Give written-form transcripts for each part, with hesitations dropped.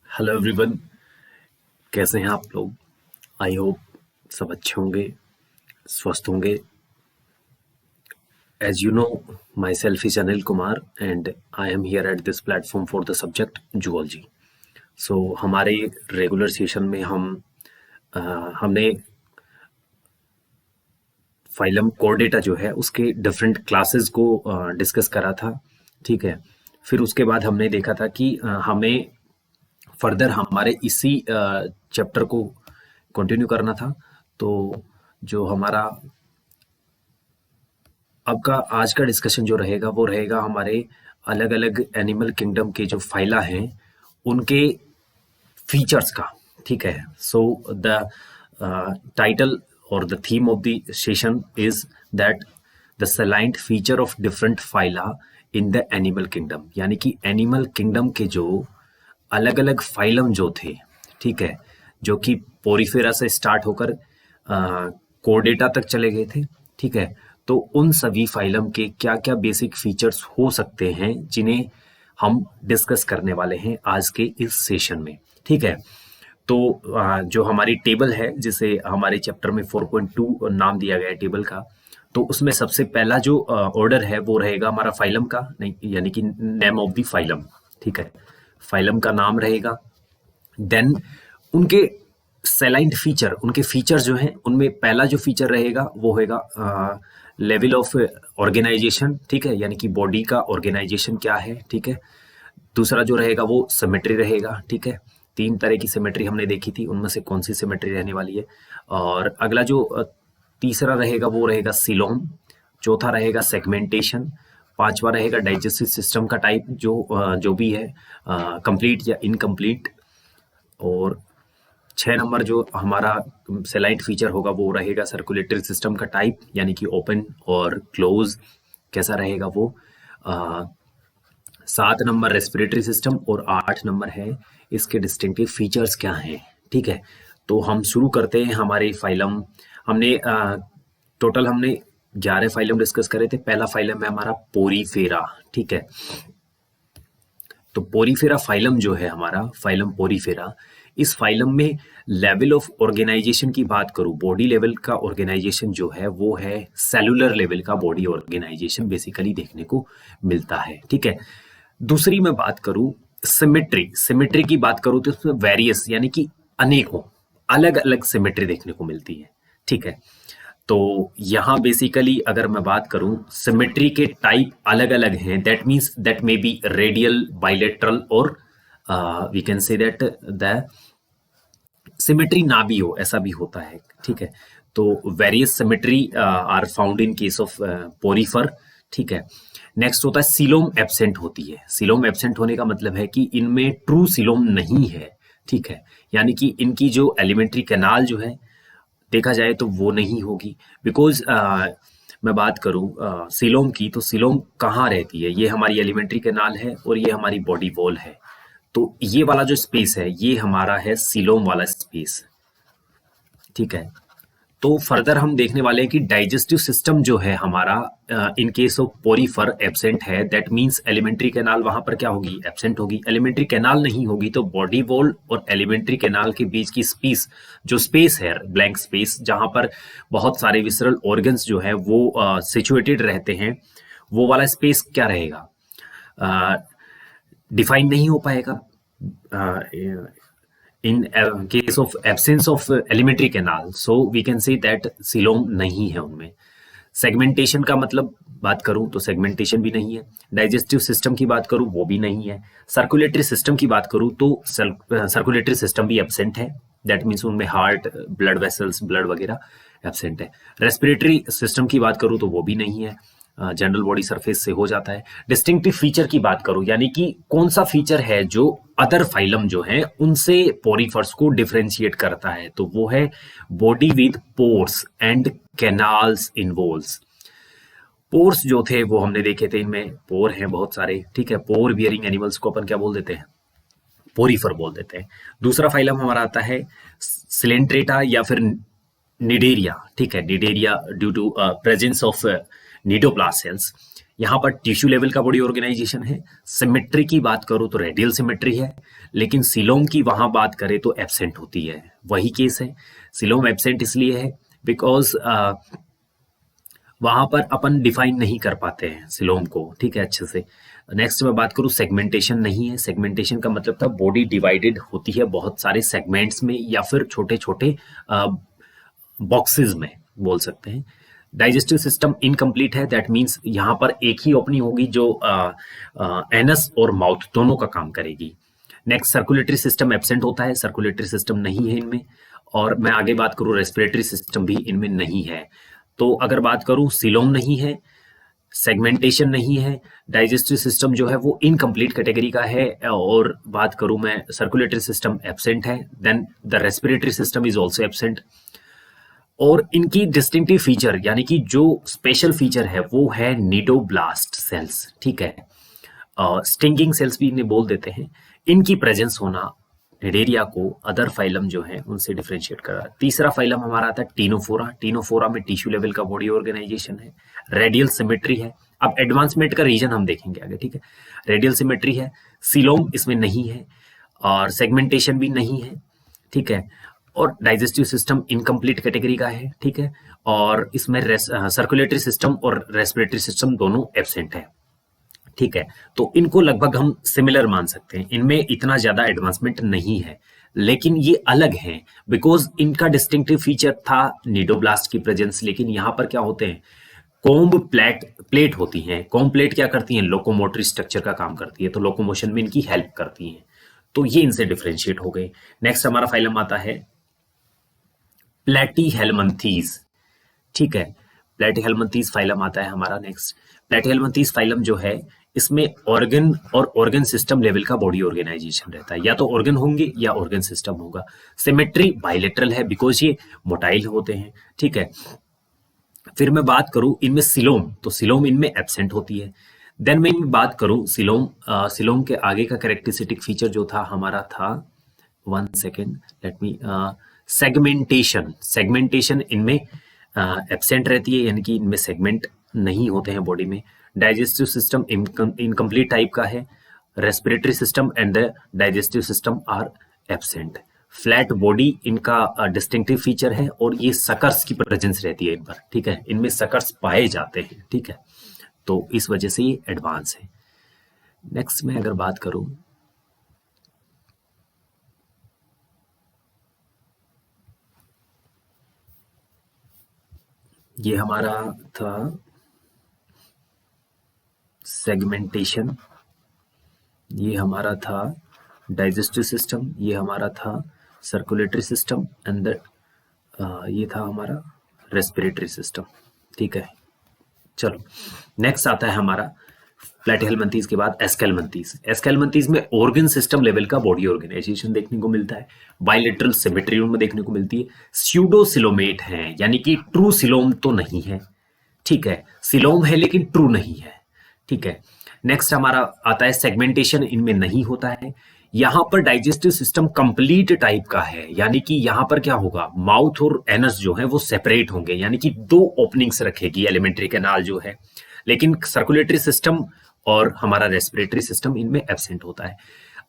Hello everyone, कैसे हैं आप लोग। आई होप सब अच्छे होंगे, स्वस्थ होंगे। As you know, myself is Anil Kumar and I am here at this platform for the subject zoology. So हमारे रेगुलर सेशन में हमने फाइलम कोर्डेटा जो है उसके डिफरेंट क्लासेस को डिस्कस करा था। ठीक है, फिर उसके बाद हमने देखा था कि हमें फर्दर हमारे इसी चैप्टर को कंटिन्यू करना था। तो जो हमारा अब का आज का डिस्कशन जो रहेगा वो रहेगा हमारे अलग अलग एनिमल किंगडम के जो फाइला हैं उनके फीचर्स का। ठीक है, सो द टाइटल और the theme of the session is that the salient feature of different phyla in the animal kingdom, यानी कि एनिमल किंगडम के जो अलग अलग फाइलम जो थे, ठीक है, जो कि पोरीफेरा से स्टार्ट होकर कोर्डेटा तक चले गए थे। ठीक है, तो उन सभी फाइलम के क्या क्या बेसिक फीचर्स हो सकते हैं जिन्हें हम डिस्कस करने वाले हैं आज के इस सेशन में। ठीक है, तो जो हमारी टेबल है जिसे हमारे चैप्टर में 4.2 नाम दिया गया है टेबल का, तो उसमें सबसे पहला जो ऑर्डर है वो रहेगा हमारा फाइलम का, नहीं यानी कि नेम ऑफ द फाइलम। ठीक है, फाइलम का नाम रहेगा। देन उनके सेलाइंट फीचर, उनके फीचर जो हैं उनमें पहला जो फीचर रहेगा वो होगा लेवल ऑफ ऑर्गेनाइजेशन। ठीक है, यानी कि बॉडी का ऑर्गेनाइजेशन क्या है। ठीक है, दूसरा जो रहेगा वो सिमेट्री रहेगा। ठीक है, तीन तरह की सिमेट्री हमने देखी थी, उनमें से कौन सी सिमेट्री रहने वाली है। और अगला जो तीसरा रहेगा वो रहेगा सिलोम। चौथा रहेगा सेगमेंटेशन। पांचवा रहेगा डाइजेस्टिव सिस्टम का टाइप, जो भी है कंप्लीट या इनकम्प्लीट। और 6 नंबर जो हमारा सेलाइंट फीचर होगा वो रहेगा सर्कुलेटरी सिस्टम का टाइप, यानी कि ओपन और क्लोज कैसा रहेगा वो। 7 नंबर रेस्पिरेटरी सिस्टम और 8 नंबर है इसके डिस्टिंक्टिव फीचर्स क्या हैं। ठीक है, तो हम शुरू करते हैं हमारे फाइलम। हमने टोटल हमने 11 फाइलम डिस्कस करे थे। पहला फाइलम है हमारा पोरीफेरा। ठीक है, तो पोरीफेरा फाइलम जो है हमारा फाइलम पोरीफेरा, इस फाइलम में लेवल ऑफ ऑर्गेनाइजेशन की बात करूं, बॉडी लेवल का ऑर्गेनाइजेशन जो है वो है सेलुलर लेवल का बॉडी ऑर्गेनाइजेशन बेसिकली देखने को मिलता है। ठीक है, दूसरी मैं बात करूं सिमेट्री, सिमेट्री की बात करूं तो इसमें वेरियस यानी कि अनेकों अलग अलग सिमेट्री देखने को मिलती है। ठीक है, तो यहाँ बेसिकली अगर मैं बात करूं सिमेट्री के टाइप अलग अलग हैं। That means that may be radial, bilateral और we can say that the symmetry ना भी हो, ऐसा भी होता है। ठीक है, तो various symmetry are found in case of porifera. ठीक है, नेक्स्ट होता है सीलोम एब्सेंट होती है। सीलोम एब्सेंट होने का मतलब है कि इनमें ट्रू सीलोम नहीं है। ठीक है, यानी कि इनकी जो एलिमेंट्री कैनाल जो है देखा जाए तो वो नहीं होगी। बिकॉज मैं बात करूं सीलोम की, तो सीलोम कहाँ रहती है, ये हमारी एलिमेंट्री कैनाल है और ये हमारी बॉडी वॉल है। तो ये वाला जो स्पेस है ये हमारा है सीलोम वाला स्पेस। ठीक है, तो फर्दर हम देखने वाले हैं कि डाइजेस्टिव सिस्टम जो है हमारा इन केस ऑफ पोरीफर एब्सेंट है। दैट मींस एलिमेंट्री कैनाल वहां पर क्या होगी, एब्सेंट होगी। एलिमेंट्री कैनाल नहीं होगी तो बॉडी वॉल और एलिमेंट्री कैनाल के बीच की स्पेस, जो स्पेस है ब्लैंक स्पेस, जहां पर बहुत सारे विसरल ऑर्गन्स जो है वो सिचुएटेड रहते हैं, वो वाला स्पेस क्या रहेगा, डिफाइन नहीं हो पाएगा in case of absence of elementary canal. So we can say that coelom नहीं है उनमें। सेगमेंटेशन का मतलब बात करूं तो सेगमेंटेशन भी नहीं है। डाइजेस्टिव सिस्टम की बात करूं वो भी नहीं है। सर्कुलेटरी सिस्टम की बात करूं तो सर्कुलेटरी सिस्टम भी एब्सेंट है। दैट मीन्स उनमें हार्ट, ब्लड वेसल्स, ब्लड वगैरह एब्सेंट है। रेस्पिरेटरी सिस्टम की बात करूं तो वो भी नहीं है, जनरल बॉडी सरफेस से हो जाता है। डिस्टिंक्टिव फीचर की बात करूं, यानी कि कौन सा फीचर है जो अदर फाइलम जो है उनसे पोरीफर्स को डिफरेंशिएट करता है, तो वो है body with pores and canals involves. Pores जो थे वो हमने देखे थे, इनमें पोर हैं बहुत सारे। ठीक है, पोर बियरिंग एनिमल्स को अपन क्या बोल देते हैं, पोरीफर बोल देते हैं। दूसरा फाइलम हमारा आता है सिलेंट्रेटा या फिर निडेरिया। ठीक है, cnidaria due to presence of cnidoblast cells. यहाँ पर टिश्यू लेवल का बॉडी ऑर्गेनाइजेशन है। सिमेट्री की बात करूँ तो रेडियल सिमेट्री है, लेकिन सिलोम की वहां बात करें तो एब्सेंट होती है। वही केस है, सिलोम एब्सेंट इसलिए है बिकॉज वहां पर अपन डिफाइन नहीं कर पाते हैं सिलोम को, ठीक है, अच्छे से। नेक्स्ट मैं बात करूं, सेगमेंटेशन नहीं है। सेगमेंटेशन का मतलब था बॉडी डिवाइडेड होती है बहुत सारे सेगमेंट्स में या फिर छोटे छोटे बॉक्सेस में बोल सकते हैं। डाइजेस्टिव सिस्टम इनकम्प्लीट है, दैट मीन्स यहाँ पर एक ही ओपनिंग होगी जो एनस और माउथ दोनों का काम करेगी। नेक्स्ट सर्कुलेटरी सिस्टम एब्सेंट होता है, सर्कुलेटरी सिस्टम नहीं है इनमें। और मैं आगे बात करूं, रेस्पिरेटरी सिस्टम भी इनमें नहीं है। तो अगर बात करूं, सिलोम नहीं है, सेगमेंटेशन नहीं है, डाइजेस्टिव सिस्टम जो है वो इनकम्प्लीट कैटेगरी का है, और बात करूं मैं सर्कुलेटरी सिस्टम एब्सेंट है, then the respiratory system is also absent. और इनकी डिस्टिंक्टिव फीचर यानी कि जो स्पेशल फीचर है वो है निडोब्लास्ट सेल्स, ठीक है, स्टिंगिंग सेल्स भी इन्हें बोल देते हैं। इनकी प्रेजेंस होना निडेरिया को अदर फाइलम जो है उनसे डिफरेंशिएट कर रहा है। तीसरा फाइलम हमारा आता है टीनोफोरा। टीनोफोरा में टिश्यू लेवल का बॉडी ऑर्गेनाइजेशन है, रेडियल सिमेट्री है। अब एडवांसमेंट का रीजन हम देखेंगे आगे, ठीक है। रेडियल सिमेट्री है, सिलोम इसमें नहीं है और सेगमेंटेशन भी नहीं है, ठीक है। और डाइजेस्टिव सिस्टम इनकम्प्लीट कैटेगरी का है, ठीक है। और इसमें सर्कुलेटरी सिस्टम और रेस्पिरेटरी सिस्टम दोनों एब्सेंट है, ठीक है। तो इनको लगभग हम सिमिलर मान सकते हैं, इनमें इतना ज्यादा एडवांसमेंट नहीं है, लेकिन ये अलग हैं बिकॉज इनका डिस्टिंक्टिव फीचर था निडोब्लास्ट की प्रेजेंस। लेकिन यहाँ पर क्या होते हैं, कोम्ब प्लेट होती हैं। कोम्ब प्लेट क्या करती हैं, लोकोमोटरी स्ट्रक्चर का काम करती है, तो लोकोमोशन में इनकी हेल्प करती हैं। तो ये इनसे डिफरेंशिएट हो गए। नेक्स्ट हमारा फाइलम आता है प्लेटीहेल्मिन्थीज, ठीक है। प्लेटीहेल्मिन्थीज फाइलम आता है हमारा नेक्स्ट। प्लेटीहेल्मिन्थीज फाइलम जो है इसमें ऑर्गन और ऑर्गन सिस्टम लेवल का बॉडी ऑर्गेनाइजेशन रहता है, या तो ऑर्गन होंगे या ऑर्गन सिस्टम होगा। सिमेट्री बाइलेटरल है बिकॉज ये मोटाइल होते हैं, ठीक है। फिर मैं बात करूं इनमें सिलोम, तो सिलोम इनमें एब्सेंट होती है। देन मैं इनमें बात करूं सिलोम के आगे का कैरेक्टरिस्टिक फीचर जो था हमारा था, one second let me, segmentation. Segmentation इनमें एब्सेंट रहती है, यानी कि इनमें सेगमेंट नहीं होते हैं बॉडी में। डाइजेस्टिव सिस्टम इनकम्प्लीट टाइप का है। Respiratory system and the digestive system are absent. Flat body इनका डिस्टिंक्टिव फीचर है, और ये सकर्स की प्रेजेंस रहती है इन पर, ठीक है। इनमें सकर्स पाए जाते हैं, ठीक है। तो इस वजह से ये एडवांस है। नेक्स्ट में अगर बात करूं, ये हमारा था सेगमेंटेशन, ये हमारा था डाइजेस्टिव सिस्टम, ये हमारा था सर्कुलेटरी सिस्टम एंड ये था हमारा रेस्पिरेटरी सिस्टम, ठीक है। चलो नेक्स्ट आता है हमारा प्लेटीहेल्मिन्थीज के बाद एस्केल्मिन्थीज। एस्केल्मिन्थीज में ऑर्गन सिस्टम लेवल का बॉडी ऑर्गेनाइजेशन देखने को मिलता है, बाइलेटरल सिमेट्री उनमें देखने को मिलती है। स्यूडो सिलोमेट है, यानी कि ट्रू सिलोम तो नहीं है, ठीक है। सिलोम है लेकिन ट्रू नहीं है, ठीक है। नेक्स्ट हमारा आता है सेगमेंटेशन, इनमें नहीं होता है। यहां पर डाइजेस्टिव सिस्टम कंप्लीट टाइप का है, यानी कि यहां पर क्या होगा, माउथ और एनस जो है वो सेपरेट होंगे, यानी कि दो ओपनिंग्स रखेगी एलिमेंट्री कैनाल जो है। लेकिन सर्कुलेटरी सिस्टम और हमारा रेस्पिरेटरी सिस्टम इनमें एब्सेंट होता है।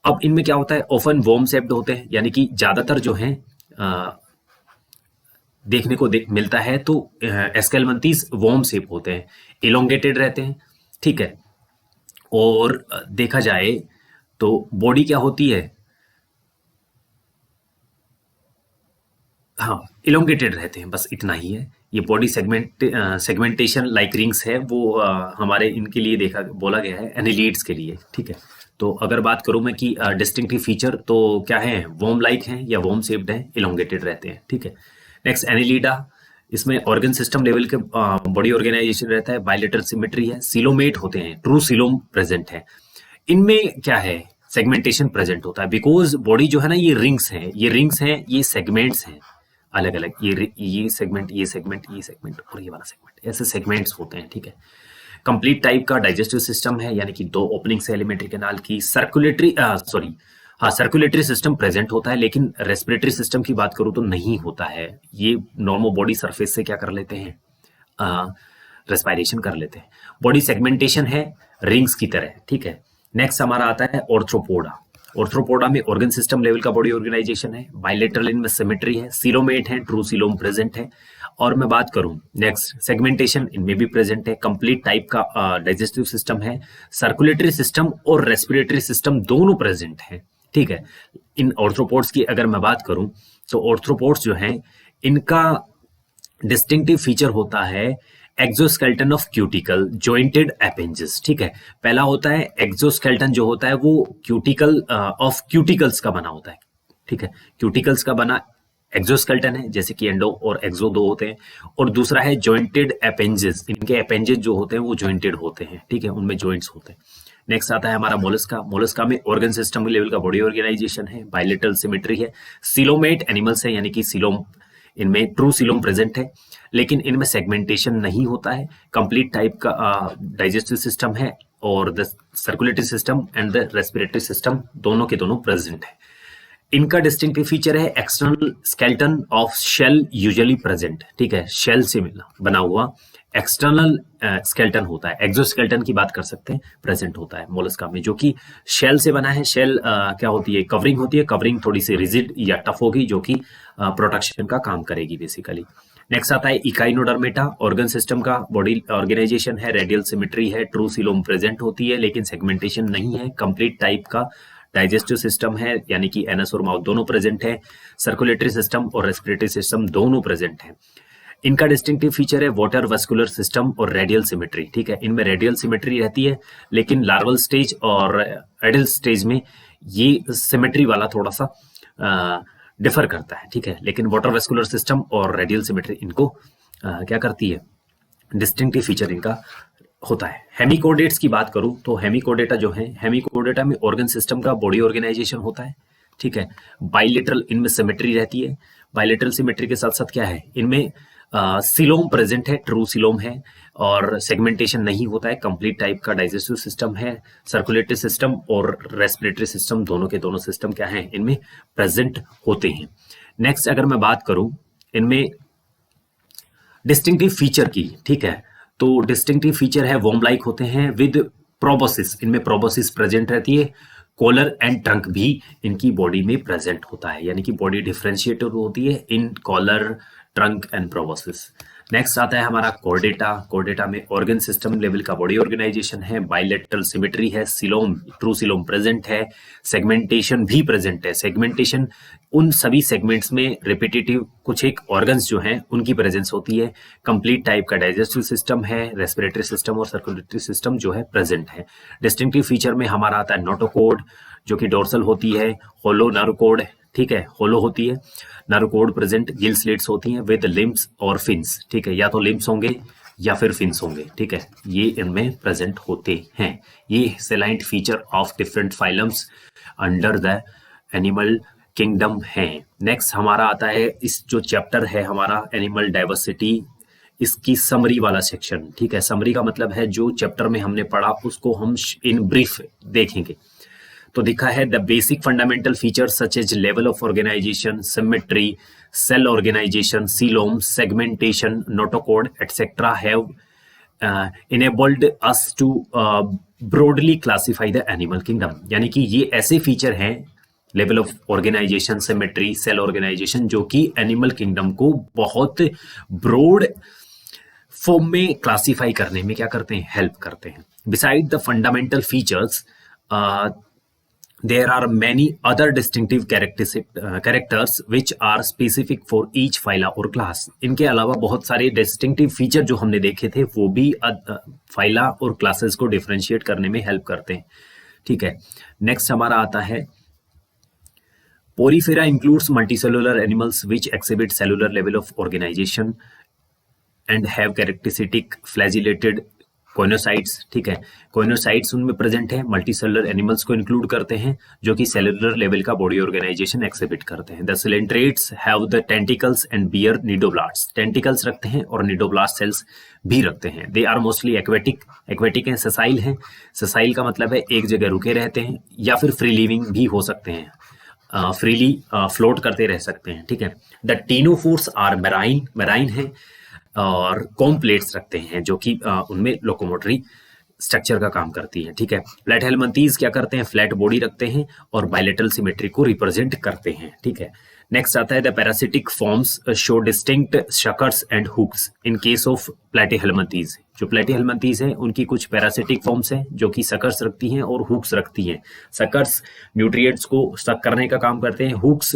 अब इनमें क्या होता है, ऑफन वॉर्म शेप्ड होते हैं, यानी कि ज्यादातर जो है देखने को मिलता है तो एस्केल्मिन्थीज वॉर्म शेप होते हैं, इलोंगेटेड रहते हैं, ठीक है। और देखा जाए तो बॉडी क्या होती है, हाँ इलोंगेटेड रहते हैं, बस इतना ही है। ये बॉडी सेगमेंटेशन लाइक रिंग्स है, वो हमारे इनके लिए बोला गया है एनिलीड्स के लिए, ठीक है। तो अगर बात करूं मैं कि डिस्टिंक्टिव फीचर तो क्या है, वॉर्म लाइक हैं या वॉर्म शेप्ड हैं, इलोंगेटेड रहते हैं, ठीक है। नेक्स्ट एनिलीडा, इसमें ऑर्गन सिस्टम लेवल के बॉडी ऑर्गेनाइजेशन रहता है, बाइलेटरल सिमेट्री है, सिलोमेट होते हैं, ट्रू सिलोम प्रेजेंट है। इनमें क्या है, सेगमेंटेशन प्रेजेंट होता है बिकॉज बॉडी जो है ना ये रिंग्स हैं, ये सेगमेंट्स हैं अलग अलग, ये सेगमेंट ये सेगमेंट ये सेगमेंट और ये वाला सेगमेंट, ऐसे सेगमेंट्स होते हैं, ठीक है। कंप्लीट टाइप का डाइजेस्टिव सिस्टम है, यानी कि दो ओपनिंग से एलिमेंट्री कैनाल की। सर्कुलेटरी सिस्टम प्रेजेंट होता है, लेकिन रेस्पिरेटरी सिस्टम की बात करूं तो नहीं होता है। ये नॉर्मल बॉडी सरफेस से क्या कर लेते हैं, रेस्पिरेशन कर लेते हैं। बॉडी सेगमेंटेशन है रिंग्स की तरह, ठीक है। नेक्स्ट हमारा आता है ऑर्थ्रोपोडा। ऑर्थ्रोपोडा में ऑर्गन सिस्टम लेवल का बॉडी ऑर्गेनाइजेशन है, बायलेटरल इनमें सिमेट्री है, सीलोमेट है, ट्रू सीलोम प्रेजेंट है। और मैं बात करूं नेक्स्ट सेगमेंटेशन, इनमें भी प्रेजेंट है। कंप्लीट टाइप का डाइजेस्टिव सिस्टम है, सर्कुलेटरी सिस्टम और रेस्पिरेटरी सिस्टम दोनों प्रेजेंट है, ठीक है। इन ऑर्थ्रोपोड्स की अगर मैं बात करूं तो ऑर्थ्रोपोड्स जो हैं इनका डिस्टिंक्टिव फीचर होता है एक्सोस्केलेटन ऑफ क्यूटिकल जॉइंटेड एपेंजेस, ठीक है। पहला होता है एक्सोस्केलेटन जो होता है वो क्यूटिकल ऑफ क्यूटिकल्स का बना होता है, ठीक है। क्यूटिकल्स का बना एक्सोस्केलेटन है, जैसे कि एंडो और एक्सो दो होते हैं। और दूसरा है जॉइंटेड एपेंजेस, इनके एपेंजेस जो होते हैं वो जॉइंटेड होते हैं, ठीक है, उनमें जॉइंट्स होते हैं। नेक्स्ट आता है हमारा मोलस्का। मोलस्का में ऑर्गन सिस्टम लेवल का बॉडी ऑर्गेनाइजेशन है, बायलेटरल सिमेट्री है, सीलोमेट एनिमल्स है, यानी कि सीलोम, इनमें ट्रू सीलोम प्रेजेंट है, लेकिन इनमें सेगमेंटेशन नहीं होता है। कंप्लीट टाइप का डाइजेस्टिव सिस्टम है और the circulatory system and the respiratory system दोनों के दोनों प्रेजेंट है। इनका डिस्टिंक्टिव फीचर है external skeleton of shell usually present, ठीक है। शेल से बना हुआ एक्सटर्नल स्केलेटन होता है, एक्सोस्केलेटन की बात कर सकते हैं, प्रेजेंट होता है मोलस्का में, जो कि शेल से बना है। शेल क्या होती है, कवरिंग होती है, कवरिंग थोड़ी सी रिजिड या टफ होगी जो कि प्रोटेक्शन का काम करेगी बेसिकली। नेक्स्ट आता है इकाइनोडर्मेटा। ऑर्गन सिस्टम का बॉडी ऑर्गेनाइजेशन है, रेडियल सिमेट्री है, ट्रू सीलोम प्रेजेंट होती है लेकिन सेगमेंटेशन नहीं है। कंप्लीट टाइप का डाइजेस्टिव सिस्टम है, यानी कि एनस और माउथ दोनों प्रेजेंट है। सर्कुलेटरी सिस्टम और रेस्पिरेटरी सिस्टम दोनों प्रेजेंट है। इनका डिस्टिंक्टिव फीचर है वाटर वेस्कुलर सिस्टम और रेडियल सिमेट्री, ठीक है। इनमें रेडियल सिमेट्री रहती है लेकिन लार्वल स्टेज और एडल्ट स्टेज में ये सिमेट्री वाला थोड़ा सा डिफर करता है, ठीक है। लेकिन वाटर वेस्कुलर सिस्टम और रेडियल सिमेट्री इनको क्या करती है, डिस्टिंक्टिव फीचर इनका होता है। हेमिकोडेट्स की बात करूं तो हेमिकोडेटा जो है, हेमिकोडेटा में ऑर्गन सिस्टम का बॉडी ऑर्गेनाइजेशन होता है, ठीक है। बाइलेटरल इनमें सिमेट्री रहती है। बाइलेटरल सिमेट्री के साथ साथ क्या है, इनमें सीलोम प्रेजेंट है, ट्रू सीलोम है, और सेगमेंटेशन नहीं होता है। कंप्लीट टाइप का डाइजेस्टिव सिस्टम है, सर्कुलेटरी सिस्टम और रेस्पिरेटरी सिस्टम दोनों के दोनों सिस्टम क्या है, इनमें प्रेजेंट होते हैं। नेक्स्ट अगर मैं बात करूं इनमें डिस्टिंक्टिव फीचर की, ठीक है, तो डिस्टिंक्टिव फीचर है वॉर्म लाइक होते हैं विद प्रोबोसिस, इनमें प्रोबोसिस प्रेजेंट रहती है। कॉलर एंड ट्रंक भी इनकी बॉडी में प्रेजेंट होता है, यानी कि बॉडी डिफरेंशिएटेड होती है in collar, trunk and proboscis. Next आता है हमारा कॉर्डेटा। कॉर्डेटा में ऑर्गन सिस्टम लेवल का बॉडी ऑर्गेनाइजेशन है, बायलेटरल सिमेट्री है, सीलोम, ट्रू सीलोम प्रेजेंट है, सेगमेंटेशन भी प्रेजेंट है। सेगमेंटेशन उन सभी सेगमेंट्स में रिपीटेटिव कुछ एक ऑर्गन्स जो हैं उनकी प्रेजेंस होती है। कंप्लीट टाइप का डाइजेस्टिव सिस्टम है, रेस्पिरेटरी सिस्टम और सर्कुलेटरी सिस्टम जो है प्रेजेंट है। डिस्टिंक्टिव फीचर में हमारा आता है नोटोकोड, जो कि डोर्सल होती है, होलो नर्व कोड, ठीक है, होलो होती है, nerve code present, gill slits होती हैं विद लिम्स और फिन्स, ठीक है, या तो लिम्स होंगे या फिर फिन्स होंगे, ठीक है, ये इनमें प्रेजेंट होते हैं। ये salient feature of different phylums under the animal kingdom है। नेक्स्ट हमारा आता है इस जो चैप्टर है हमारा एनिमल डाइवर्सिटी, इसकी समरी वाला सेक्शन, ठीक है। समरी का मतलब है जो चैप्टर में हमने पढ़ा उसको हम इन ब्रीफ देखेंगे। तो दिखा है the basic fundamental features such as level of organisation, symmetry, cell organisation, coelom, segmentation, notochord etcetera have enabled us to broadly classify the animal kingdom। यानी कि ये ऐसे फीचर हैं level of organisation, symmetry, cell organisation, जो कि animal kingdom को बहुत broad form में क्लासीफाई करने में क्या करते हैं, हेल्प करते हैं। Beside the fundamental features there are many other distinctive characters which are specific for each phyla or class। इनके अलावा बहुत सारे distinctive feature जो हमने देखे थे वो भी फाइला और क्लासेस को डिफरेंशिएट करने में हेल्प करते हैं, ठीक है। नेक्स्ट हमारा आता है Porifera includes multicellular animals which exhibit cellular level of organisation and have characteristic flagellated choanocytes, ठीक है। कोइनोसाइट्स उनमें प्रेजेंट है, मल्टीसेलुलर एनिमल्स को इंक्लूड करते हैं जो कि सेलुलर लेवल का बॉडी ऑर्गेनाइजेशन एक्सिबिट करते हैं। The coelenterates have the tentacles and bear cnidoblast, tentacles रखते हैं और निडोब्लास्ट सेल्स भी रखते हैं। They are mostly aquatic, aquatic हैं, ससाइल हैं। ससाइल का मतलब है एक जगह रुके रहते हैं या फिर फ्री लिविंग भी हो सकते हैं, फ्रीली फ्लोट करते रह सकते हैं, ठीक है। The ctenophores are marine, marine है। और कॉम प्लेट्स रखते हैं जो कि उनमें लोकोमोटरी स्ट्रक्चर का काम करती है। ठीक है, फ्लैट हेलमिंथीज क्या करते हैं, फ्लैट बॉडी रखते हैं और बायलेटरल सिमेट्री को रिप्रेजेंट करते हैं। ठीक है, नेक्स्ट आता है the parasitic forms show distinct suckers and hooks in case of platyhelminthes. जो प्लेटीहेलमिंथीज हैं उनकी कुछ पैरासिटिक फॉर्म्स हैं जो कि सकर्स रखती हैं और हुक्स रखती हैं। सकर्स न्यूट्रिएंट्स को सक करने का काम करते हैं, हुक्स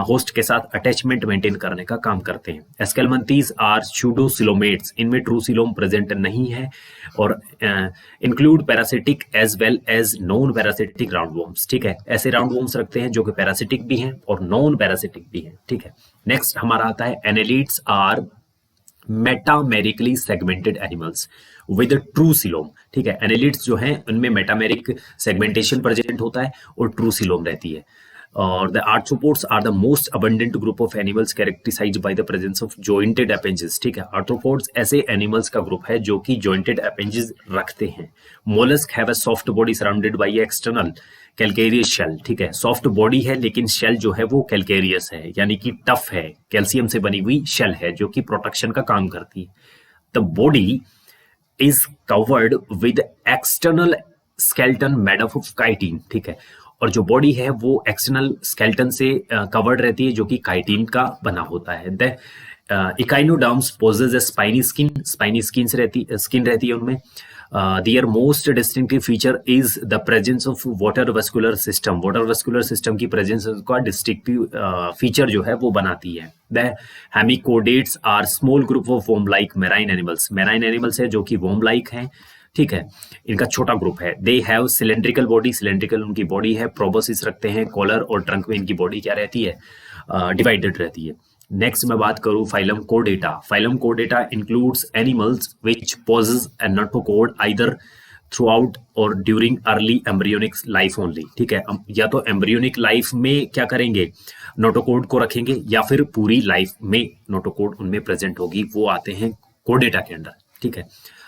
होस्ट के साथ अटैचमेंट मेंटेन करने का काम करते हैं। एस्केलमिंथीज आर स्यूडोसिलोमेट्स, इनमें ट्रू सिलोम प्रेजेंट नहीं है और include parasitic as well as non parasitic round worms. ठीक है, ऐसे राउंड वॉर्म्स रखते हैं जो कि पैरासिटिक भी हैं और नॉन पैरासिटिक भी हैं। ठीक है, नेक्स्ट हमारा आता है annelids are metamerically segmented animals with true coelom. ठीक है, एनेलिड्स जो हैं उनमें मेटामेरिक सेगमेंटेशन प्रेजेंट होता है और ट्रू सिलोम रहती है। और the arthropods are the most abundant group of animals characterised by the presence of jointed appendages. ठीक है, आर्थ्रोपोड्स ऐसे एनिमल्स का ग्रुप है जो कि जॉइंटेड अपेंजेस रखते हैं। Mollusc have a soft body surrounded by external calcareous shell. ठीक है, सॉफ्ट बॉडी है लेकिन शेल जो है वो कैल्केरियस है, यानी कि टफ है, कैल्शियम से बनी हुई शेल है जो कि प्रोटेक्शन का काम करती है। The body is covered with external skeleton made of chitin. ठीक है, और जो बॉडी है वो एक्सटर्नल स्केल्टन से कवर्ड रहती है जो कि काइटिन का बना होता है। The echinoderms possess a spiny skin रहती है उनमें। Their most distinctive feature is the presence of water vascular system. Water vascular system की presence का distinctive feature जो है वो बनाती है। The hemichordates are small group of worm-like marine animals. Marine animals है जो कि worm-like हैं। ठीक है, इनका छोटा ग्रुप है। They have cylindrical body, cylindrical उनकी बॉडी है। प्रोबोसिस रखते हैं, कॉलर और ट्रंक में इनकी बॉडी क्या रहती है, डिवाइडेड रहती है। नेक्स्ट मैं बात करूं phylum chordata. Phylum chordata includes animals which possess a notochord either throughout और during early embryonic life only. ठीक है, या तो एम्ब्रियोनिक लाइफ में क्या करेंगे, नोटोकॉर्ड को रखेंगे, या फिर पूरी लाइफ में नोटोकॉर्ड उनमें प्रेजेंट होगी, वो आते हैं कोर्डेटा के अंदर। ठीक है,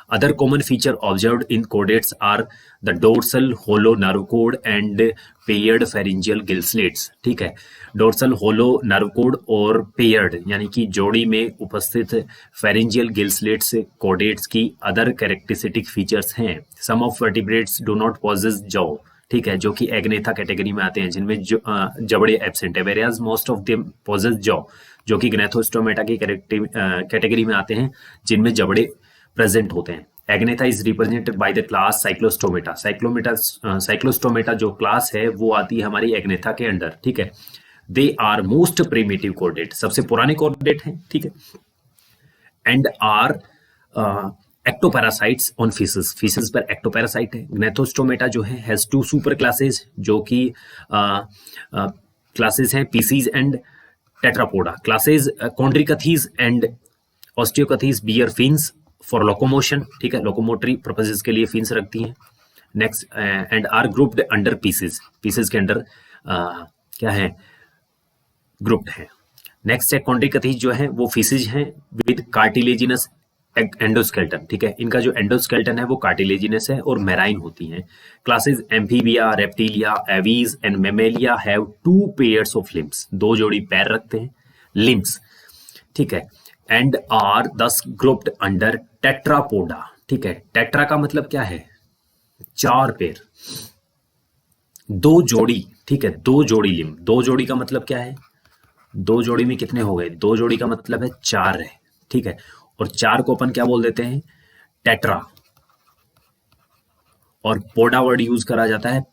other common feature observed in chordates are the dorsal hollow nerve cord and paired pharyngeal gill slits। ठीक है, dorsal hollow nerve cord और paired यानी कि जोड़ी में उपस्थित pharyngeal gill slits chordates की other characteristic features हैं। Some of vertebrates do not possess jaw। ठीक है, जो कि एग्नेथा कैटेगरी में आते हैं जिनमें जबड़े एब्सेंट है। Whereas most of them possess jaw, जो कि ग्नेथोस्टोमेटा की कैटेगरी में आते हैं जिनमें जबड़े प्रेजेंट होते हैं। Agnatha is represented by the class Cyclostomata. Cyclostomata जो क्लास है वो आती है हमारी एग्नेथा के अंडर। ठीक है, they are most primitive chordate, सबसे पुराने कॉर्डेट हैं। ठीक है, and are ectoparasites on fishes. Fishes पर एक्टोपैरासाइट है। ग्नेथोस्टोमेटा जो है हैज टू सुपर क्लासेस जो कि क्लासेस हैं pisces and tetrapoda. Classes chondrichthyes and osteichthyes bear fins for locomotion. ठीक है, लोकोमोटरी पर्पसेस के लिए फिन्स रखती हैं। Next and are grouped under pisces. Pisces के अंडर क्या है, ग्रुप्ड है। नेक्स्ट है कॉन्ड्रिकथीज जो है वो फिशेज हैं विद कार्टिलेजिनस एंडोस्केल्टन। ठीक है, इनका जो एंडोस्केल्टन है वो कार्टिलेजिनस है और मेराइन होती हैं। Classes amphibia, reptilia, aves and Mammalia have 2 pairs of limbs. 2 जोड़ी पैर रखते हैं, लिम्स। ठीक है, एंड आर दस ग्रुप्ड अंडर टेट्रापोडा। ठीक है, टेट्रा का मतलब क्या है, 4 पैर, 2 जोड़ी। ठीक है, 2 जोड़ी लिम्ब। 2 जोड़ी का मतलब क्या है, 2 जोड़ी में कितने हो गए, 2 जोड़ी का मतलब है 4 है। ठीक है, और 4 को अपन क्या बोल देते हैं, टेट्रा। और पोडा वर्ड यूज करा जाता है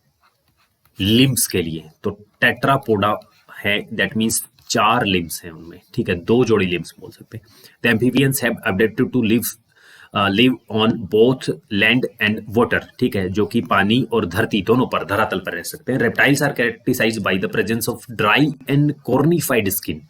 लिम्स के लिए, तो टेट्रापोडा है, दैट मीन्स 4 लिम्स हैं उनमें। ठीक है, 2 जोड़ी लिम्स बोल सकते हैं। The amphibians have adapted to live on both land and water. ठीक है, जो कि पानी और धरती दोनों पर, धरातल पर रह सकते हैं। Reptiles are characterised by the presence of dry and cornified skin.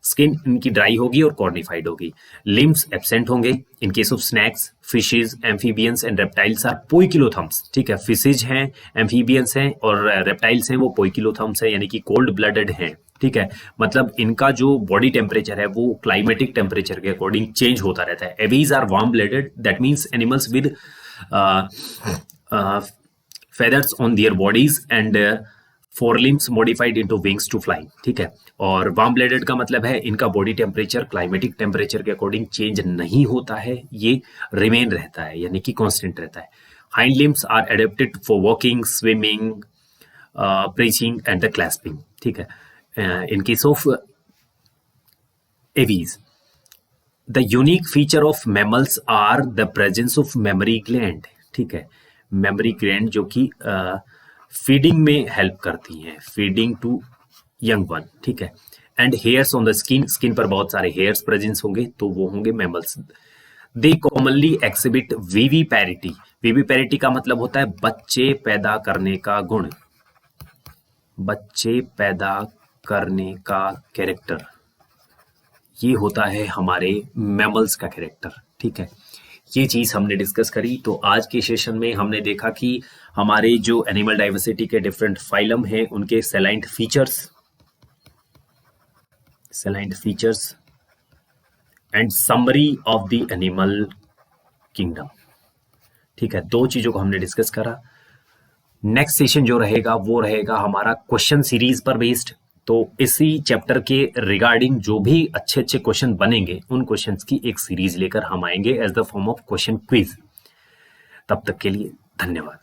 Skin इनकी ड्राई होगी और कॉर्निफाइड होगी। लिम्स एब्सेंट होंगे। In case of snakes, fishes, amphibians and reptiles are poikilotherms. ठीक है, फिशेज हैं, एम्फीबियंस हैं और रेप्टाइल्स हैं वो पोइकिलोथम्स हैं, यानी कि कोल्ड ब्लडेड हैं। ठीक है, मतलब इनका जो बॉडी टेम्परेचर है वो क्लाइमेटिक टेम्परेचर के अकॉर्डिंग चेंज होता रहता है। Aves are warm blooded, that means animals with feathers on their bodies and forelimbs modified into wings to fly, ठीक है। और वार्म ब्लडेड का मतलब है इनका बॉडी टेम्परेचर क्लाइमेटिक टेम्परेचर के अकॉर्डिंग चेंज नहीं होता है, ये रिमेन रहता है, यानी कि कांस्टेंट रहता है। Hind limbs are adapted for walking, swimming, perching and the clasping, ठीक है। In case of Aves, the unique feature of mammals are the presence of memory gland, ठीक है। मेमोरी ग्लैंड जो कि फीडिंग में हेल्प करती हैं, फीडिंग टू यंग वन, ठीक है। And hairs on the skin, skin पर बहुत सारे हेयर्स प्रेजेंस होंगे, तो वो होंगे मैमल्स। दे कॉमनली एक्सिबिट विविपैरिटी, विविपैरिटी का मतलब होता है बच्चे पैदा करने का गुण, बच्चे पैदा करने का कैरेक्टर, ये होता है हमारे मैमल्स का कैरेक्टर, ठीक है। ये चीज हमने डिस्कस करी। तो आज के सेशन में हमने देखा कि हमारे जो एनिमल डाइवर्सिटी के डिफरेंट फाइलम हैं उनके salient features and summary of the animal kingdom, ठीक है। दो चीजों को हमने डिस्कस करा। नेक्स्ट सेशन जो रहेगा वो रहेगा हमारा क्वेश्चन सीरीज पर बेस्ड। तो इसी चैप्टर के रिगार्डिंग जो भी अच्छे अच्छे क्वेश्चन बनेंगे उन क्वेश्चंस की एक सीरीज लेकर हम आएंगे as the form of question quiz. तब तक के लिए धन्यवाद।